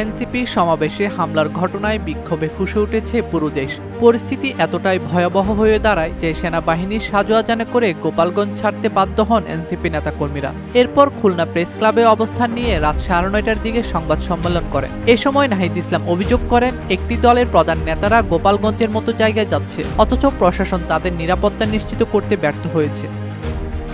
NCP সমাবেশে হামলার ঘটনায় বিক্ষোভে ফুঁসে উঠেছে পুরো দেশ। পরিস্থিতি এতটাই ভয়াবহ হয়ে দাঁড়ায় যে সেনাবাহিনীর সাজোয়াজানে করে গোপালগঞ্জ ছাড়তে বাধ্য হন এনসিপি নেতাকর্মীরা। এরপর খুলনা প্রেস ক্লাবে অবস্থান নিয়ে রাত 9:30টার দিকে সংবাদ সম্মেলন করেন। এ সময় নাহিদ ইসলাম অভিযোগ করেন, একটি দলের প্রধান নেতারা গোপালগঞ্জের মতো জায়গায় যাচ্ছে, অথচ প্রশাসন তাদের নিরাপত্তা নিশ্চিত করতে ব্যর্থ হয়েছে।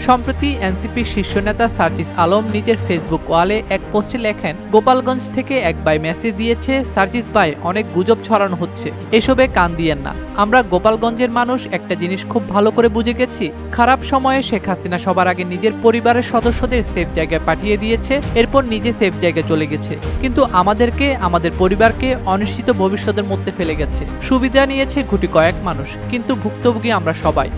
সম্প্রতি এনসিপির শীর্ষ নেতা সার্জিস আলম নিজের ফেসবুক ওয়ালে এক পোস্টে লেখেন, গোপালগঞ্জ থেকে এক ভাই মেসেজ দিয়েছে, সার্জিস ভাই অনেক গুজব ছড়ানো হচ্ছে, এসবে কান দিয়েন না। আমরা গোপালগঞ্জের মানুষ একটা জিনিস খুব ভালো করে বুঝে গেছি, খারাপ সময়ে শেখ হাসিনা সবার আগে নিজের পরিবারের সদস্যদের সেফ জায়গায় পাঠিয়ে দিয়েছে, এরপর নিজে সেফ জায়গায় চলে গেছে, কিন্তু আমাদেরকে, আমাদের পরিবারকে অনিশ্চিত ভবিষ্যতের মধ্যে ফেলে গেছে। সুবিধা নিয়েছে গুটি কয়েক মানুষ, কিন্তু ভুক্তভোগী আমরা সবাই।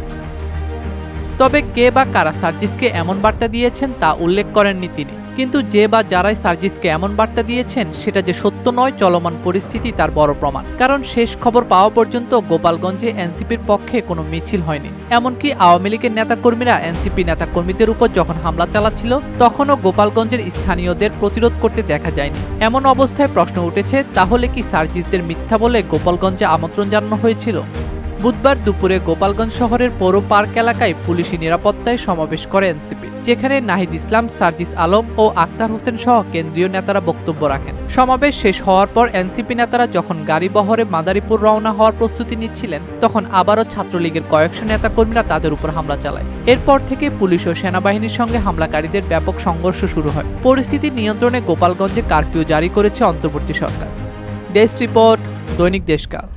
তবে কে বা কারা সার্জিসকে এমন বার্তা দিয়েছেন তা উল্লেখ করেননি তিনি। কিন্তু যে বা যারাই সার্জিসকে এমন বার্তা দিয়েছেন সেটা যে সত্য নয়, চলমান পরিস্থিতি তার বড় প্রমাণ। কারণ শেষ খবর পাওয়া পর্যন্ত গোপালগঞ্জে এনসিপির পক্ষে কোনো মিছিল হয়নি। এমনকি আওয়ামী লীগের নেতাকর্মীরা এনসিপি নেতাকর্মীদের উপর যখন হামলা চালাচ্ছিল তখনও গোপালগঞ্জের স্থানীয়দের প্রতিরোধ করতে দেখা যায়নি। এমন অবস্থায় প্রশ্ন উঠেছে, তাহলে কি সার্জিসদের মিথ্যা বলে গোপালগঞ্জে আমন্ত্রণ জানানো হয়েছিল? বুধবার দুপুরে গোপালগঞ্জ শহরের পৌর পার্ক এলাকায় পুলিশি নিরাপত্তায় সমাবেশ করে এনসিপি, যেখানে নাহিদ ইসলাম, সার্জিস আলম ও আক্তার হোসেন সহ কেন্দ্রীয় নেতারা বক্তব্য রাখেন। সমাবেশ শেষ হওয়ার পর এনসিপি নেতারা যখন গাড়ি বহরে মাদারীপুর রওনা হওয়ার প্রস্তুতি নিচ্ছিলেন, তখন আবারও ছাত্রলীগের কয়েকশো নেতাকর্মীরা তাদের উপর হামলা চালায়। এরপর থেকে পুলিশ ও সেনাবাহিনীর সঙ্গে হামলাকারীদের ব্যাপক সংঘর্ষ শুরু হয়। পরিস্থিতি নিয়ন্ত্রণে গোপালগঞ্জে কারফিউ জারি করেছে অন্তর্বর্তী সরকার। ডেস্ক রিপোর্ট, দৈনিক দেশকাল।